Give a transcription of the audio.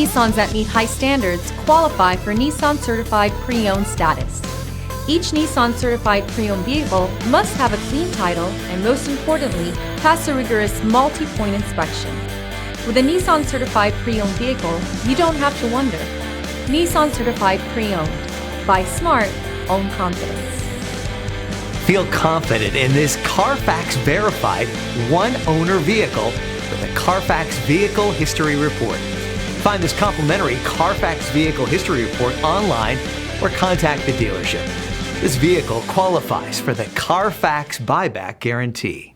Nissans that meet high standards qualify for Nissan Certified Pre-Owned status. Each Nissan Certified Pre-Owned vehicle must have a clean title and, most importantly, pass a rigorous multi-point inspection. With a Nissan Certified Pre-Owned vehicle, you don't have to wonder. Nissan Certified Pre-Owned. Buy smart, own confidence. Feel confident in this Carfax verified one-owner vehicle with a Carfax Vehicle History Report. Find this complimentary Carfax Vehicle History Report online or contact the dealership. This vehicle qualifies for the Carfax Buyback Guarantee.